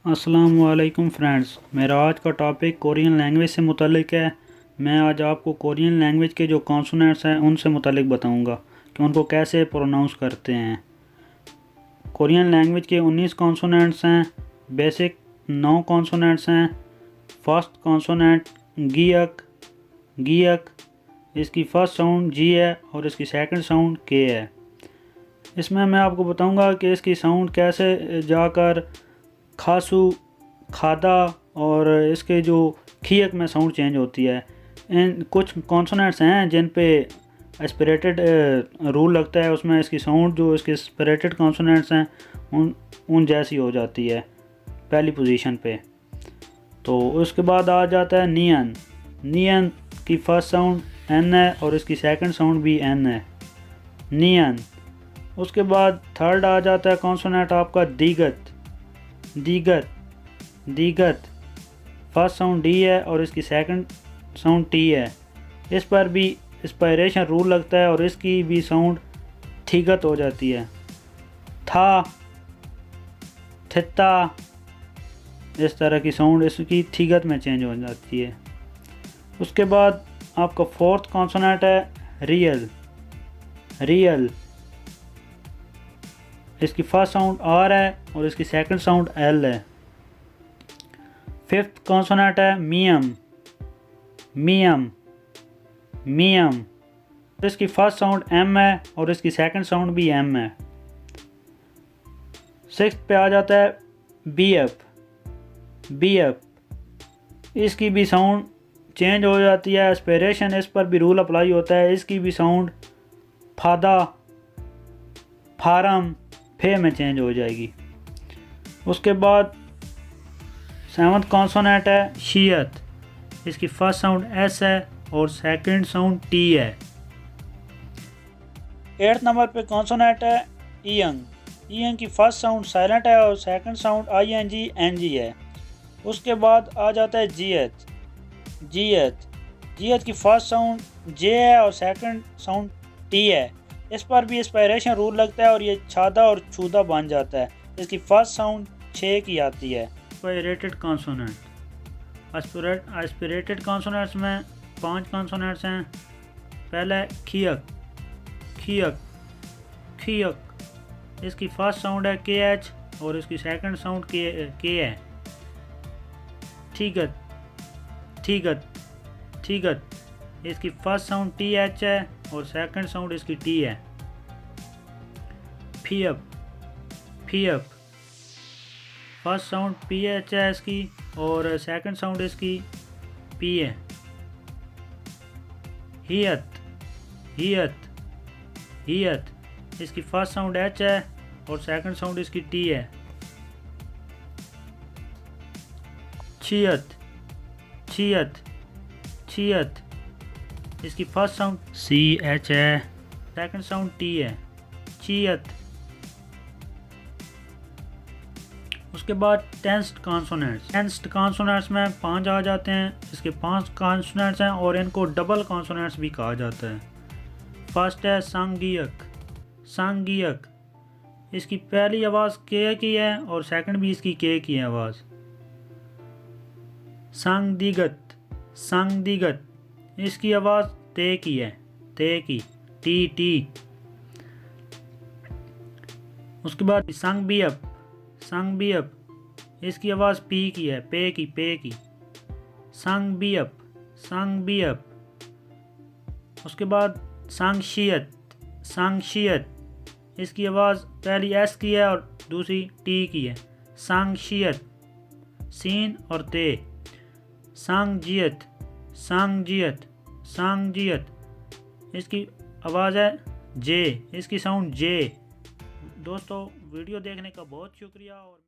अस्सलामुअलैकुम फ्रेंड्स, मेरा आज का टॉपिक कोरियन लैंग्वेज से मुतल्लिक है। मैं आज आपको कोरियन लैंग्वेज के जो कॉन्सोनेंट्स हैं उनसे मुतल्लिक बताऊंगा कि उनको कैसे प्रोनाउंस करते हैं। कोरियन लैंग्वेज के 19 कॉन्सोनेंट्स हैं। बेसिक 9 कॉन्सोनेंट्स हैं। फर्स्ट कॉन्सोनेंट गियक गियक, इसकी फर्स्ट साउंड जी है और इसकी सेकंड साउंड के है। इसमें मैं आपको बताऊंगा कि इसकी साउंड कैसे जाकर खासू, खादा और इसके जो खियक में साउंड चेंज होती है। इन कुछ कॉन्सोनेंट्स हैं जिन पे एस्पिरेटेड रूल लगता है, उसमें इसकी साउंड जो इसके एस्पिरेटेड कॉन्सोनेंट्स हैं उन जैसी हो जाती है पहली पोजीशन पे। तो उसके बाद आ जाता है नियन। नियन की फर्स्ट साउंड एन है और इसकी सेकंड साउंड भी एन है, नियन। उसके बाद थर्ड आ जाता है कॉन्सोनेंट आपका दीगत। दीगत दीगत, फर्स्ट साउंड डी है और इसकी सेकंड साउंड टी है। इस पर भी एस्पिरेशन रूल लगता है और इसकी भी साउंड थीगत हो जाती है। था, थिता, इस तरह की साउंड इसकी थीगत में चेंज हो जाती है। उसके बाद आपका फोर्थ कॉन्सोनेंट है रियल। रियल, इसकी फर्स्ट साउंड आर है और इसकी सेकंड साउंड एल है। फिफ्थ कॉन्सोनेंट है मियम। मियम मियम, इसकी फर्स्ट साउंड एम है और इसकी सेकंड साउंड भी एम है। सिक्स्थ पे आ जाता है बीएफ। बीएफ, इसकी भी साउंड चेंज हो जाती है, एस्पिरेशन इस पर भी रूल अप्लाई होता है। इसकी भी साउंड फादा, फारम, फे में चेंज हो जाएगी। उसके बाद सेवंथ कॉन्सोनेंट है शियत। इसकी फर्स्ट साउंड एस है और सेकंड साउंड टी है। एट्थ नंबर पे कॉन्सोनेंट है ईयंग। ईयंग की फर्स्ट साउंड साइलेंट है और second sound I N G है। उसके बाद आ जाता है जीएच। जीएच जीएच की फर्स्ट साउंड जे है और सेकंड साउंड टी है। इस पर भी एस्पिरेशन रूल लगता है और ये छादा और छूदा बन जाता है। इसकी फर्स्ट साउंड छः की आती है। Aspirated consonant. एस्पिरेटेड कॉन्सोनेंट्स में 5 कॉन्सोनेंट्स हैं। पहला है खियक। खियक खियक, इसकी फर्स्ट साउंड है के एच और इसकी सेकंड साउंड के है। ठीगत ठीगत ठीगत, इसकी फर्स्ट साउंड टी एच है और सेकंड साउंड इसकी टी है। फियप फियप, फर्स्ट साउंड पी एच है इसकी और सेकंड साउंड इसकी पी है। हियत हियत हियत, इसकी फर्स्ट साउंड एच है और सेकंड साउंड इसकी टी है। छियत छियत छियत, इसकी फर्स्ट साउंड सी एच है, सेकंड साउंड टी है, छियत। उसके बाद टेंस्ड कॉन्सोनेंट्स। टेंस्ड कॉन्सोनेंट्स में 5 आ जाते हैं। इसके 5 कॉन्सोनेंट्स हैं और इनको डबल कॉन्सोनेंट्स भी कहा जाता है। फर्स्ट है सांगियक। सांगियक, इसकी पहली आवाज़ के की है और सेकंड भी इसकी के की है आवाज़। सांगदिगत। सांगदिगत, इसकी आवाज़ ते की है, ते की, टी टी। उसके बाद सांगबियप। सांगबियप, इसकी आवाज़ पी की है, पे की, पे की। सांगबियप सांगबियप। उसके बाद सांगशियत। सांगशियत, इसकी आवाज़ पहली एस की है और दूसरी टी की है। सांगशियत, सीन और ते। सांगजियत सांगजियत सांगजियत, इसकी आवाज़ है जे, इसकी साउंड जे। दोस्तों, वीडियो देखने का बहुत शुक्रिया और